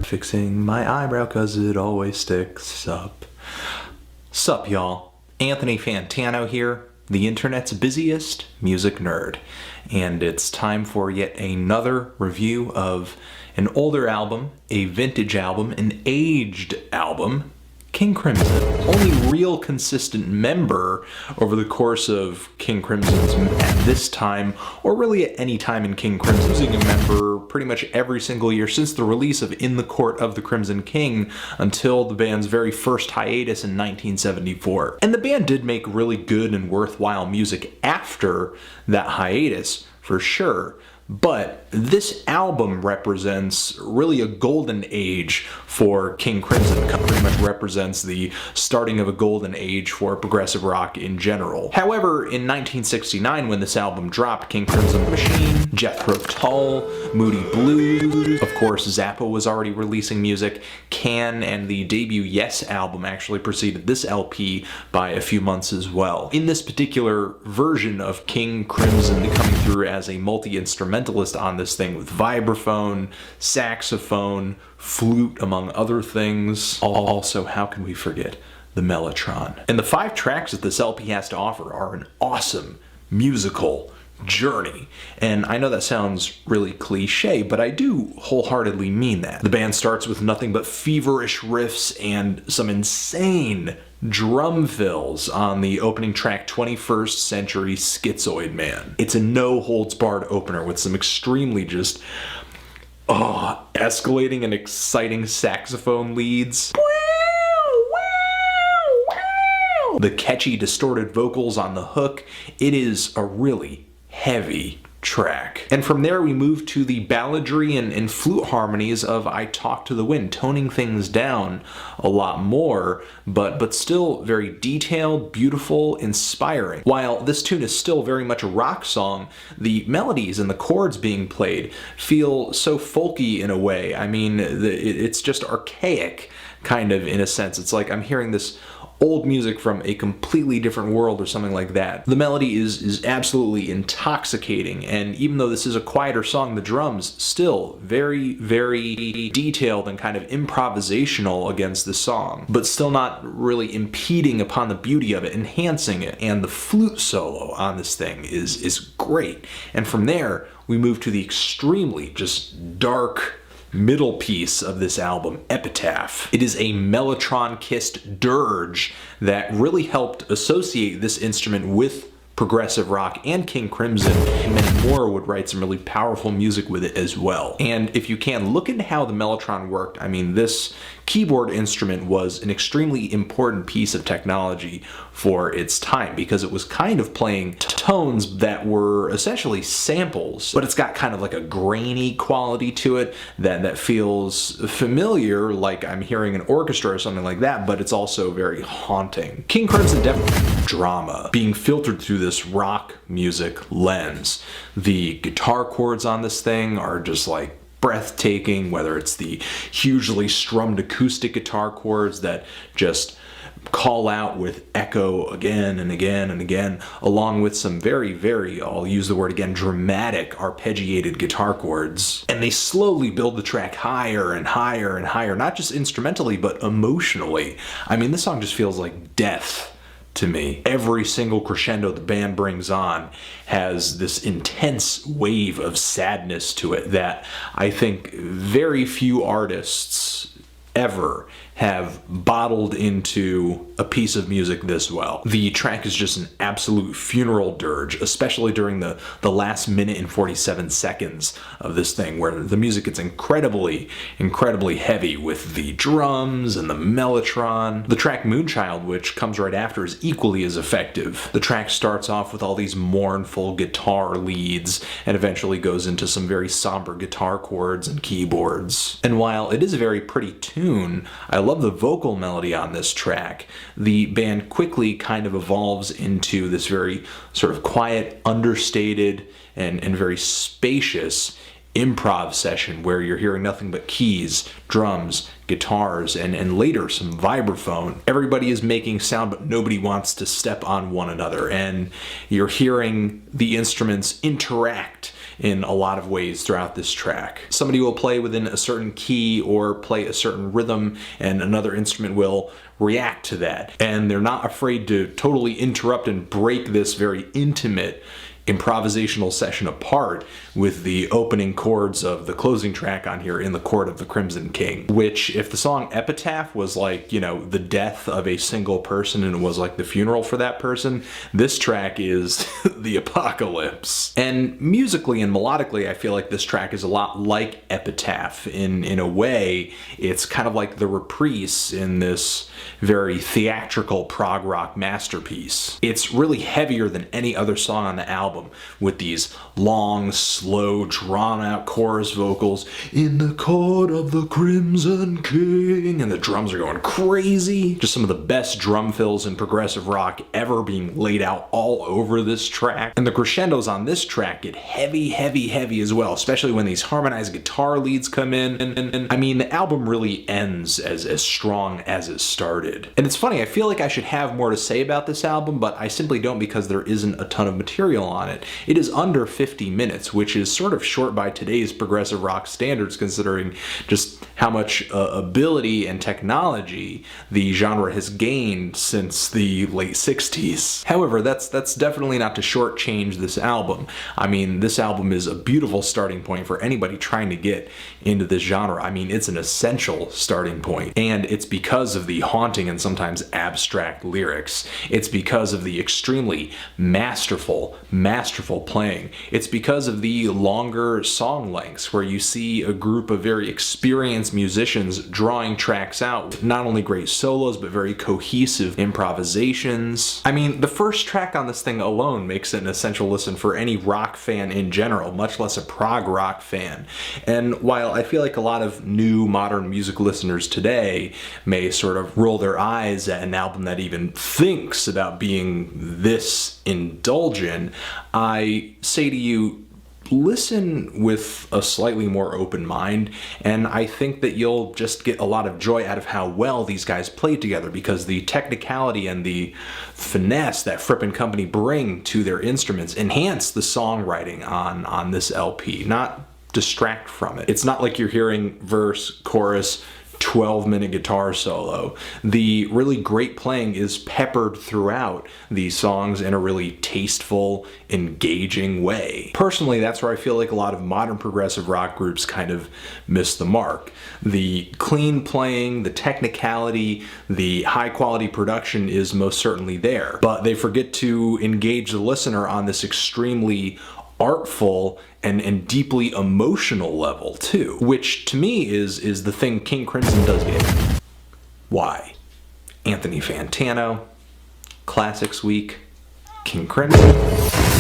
Fixing my eyebrow cause it always sticks up. Sup y'all, Anthony Fantano here, the internet's busiest music nerd. And it's time for yet another review of an older album, a vintage album, an aged album, King Crimson. Only real consistent member over the course of King Crimson's at this time, or really at any time in King Crimson, losing a member pretty much every single year since the release of In the Court of the Crimson King until the band's very first hiatus in 1974. And the band did make really good and worthwhile music after that hiatus, for sure. But this album represents really a golden age for King Crimson. It pretty much represents the starting of a golden age for progressive rock in general. However, in 1969 when this album dropped, King Crimson Machine, Jethro Tull, Moody Blues, of course Zappa was already releasing music, Can, and the debut Yes album actually preceded this LP by a few months as well. In this particular version of King Crimson coming through as a multi-instrumentalist on this thing with vibraphone, saxophone, flute, among other things. Also, how can we forget the Mellotron? And the 5 tracks that this LP has to offer are an awesome musical journey. And I know that sounds really cliche, but I do wholeheartedly mean that. The band starts with nothing but feverish riffs and some insane drum fills on the opening track 21st Century Schizoid Man. It's a no-holds-barred opener with some extremely just escalating and exciting saxophone leads. The catchy distorted vocals on the hook. It is a really heavy track. And from there we move to the balladry and flute harmonies of I Talk to the Wind, toning things down a lot more, but still very detailed, beautiful, inspiring. While this tune is still very much a rock song, the melodies and the chords being played feel so folky in a way. I mean, it's just archaic, kind of, in a sense. It's like I'm hearing this old music from a completely different world or something like that. The melody is absolutely intoxicating, and even though this is a quieter song, the drums still very, very detailed and kind of improvisational against the song, but still not really impeding upon the beauty of it, enhancing it. And the flute solo on this thing is great. And from there, we move to the extremely just dark middle piece of this album, Epitaph. It is a Mellotron-kissed dirge that really helped associate this instrument with progressive rock, and King Crimson and many more would write some really powerful music with it as well. And if you can, look into how the Mellotron worked. I mean, this keyboard instrument was an extremely important piece of technology for its time because it was kind of playing tones that were essentially samples, but it's got kind of like a grainy quality to it that feels familiar, like I'm hearing an orchestra or something like that, but it's also very haunting. King Crimson definitely drama being filtered through this rock music lens. The guitar chords on this thing are just like breathtaking, whether it's the hugely strummed acoustic guitar chords that just call out with echo again and again and again, along with some very, very, I'll use the word again, dramatic arpeggiated guitar chords. And they slowly build the track higher and higher and higher, not just instrumentally, but emotionally. I mean, this song just feels like death to me. Every single crescendo the band brings on has this intense wave of sadness to it that I think very few artists ever have bottled into a piece of music this well. The track is just an absolute funeral dirge, especially during the last minute and 47 seconds of this thing, where the music gets incredibly, incredibly heavy with the drums and the mellotron. The track Moonchild, which comes right after, is equally as effective. The track starts off with all these mournful guitar leads and eventually goes into some very somber guitar chords and keyboards. And while it is a very pretty tune, I love the vocal melody on this track. The band quickly kind of evolves into this very sort of quiet, understated, and very spacious improv session where you're hearing nothing but keys, drums, guitars, and later some vibraphone. Everybody is making sound, but nobody wants to step on one another, and you're hearing the instruments interact in a lot of ways throughout this track. Somebody will play within a certain key or play a certain rhythm, and another instrument will react to that. And they're not afraid to totally interrupt and break this very intimate improvisational session apart with the opening chords of the closing track on here, In the Court of the Crimson King, which, if the song Epitaph was like, you know, the death of a single person and it was like the funeral for that person, this track is the apocalypse. And musically and melodically, I feel like this track is a lot like Epitaph. In a way, it's kind of like the reprise in this very theatrical prog rock masterpiece. It's really heavier than any other song on the album, with these long, slow, drawn-out chorus vocals, In the Court of the Crimson King, and the drums are going crazy. Just some of the best drum fills in progressive rock ever being laid out all over this track. And the crescendos on this track get heavy, heavy, heavy as well, especially when these harmonized guitar leads come in. And I mean, the album really ends as strong as it started. And it's funny, I feel like I should have more to say about this album, but I simply don't, because there isn't a ton of material on it. It is under 50 minutes, which is sort of short by today's progressive rock standards, considering just how much ability and technology the genre has gained since the late 60s. However, that's definitely not to shortchange this album. I mean, this album is a beautiful starting point for anybody trying to get into this genre. I mean, it's an essential starting point, and it's because of the haunting and sometimes abstract lyrics. It's because of the extremely masterful playing. It's because of the longer song lengths, where you see a group of very experienced musicians drawing tracks out with not only great solos, but very cohesive improvisations. I mean, the first track on this thing alone makes it an essential listen for any rock fan in general, much less a prog rock fan. And while I feel like a lot of new modern music listeners today may sort of roll their eyes at an album that even thinks about being this indulgent, I say to you, listen with a slightly more open mind, and I think that you'll just get a lot of joy out of how well these guys play together, because the technicality and the finesse that Fripp and company bring to their instruments enhance the songwriting on this LP, not distract from it. It's not like you're hearing verse, chorus, 12-minute guitar solo. The really great playing is peppered throughout these songs in a really tasteful, engaging way. Personally, that's where I feel like a lot of modern progressive rock groups kind of miss the mark. The clean playing, the technicality, the high-quality production is most certainly there, but they forget to engage the listener on this extremely artful and deeply emotional level too, which to me is the thing King Crimson does get. Why? Anthony Fantano, Classics Week, King Crimson.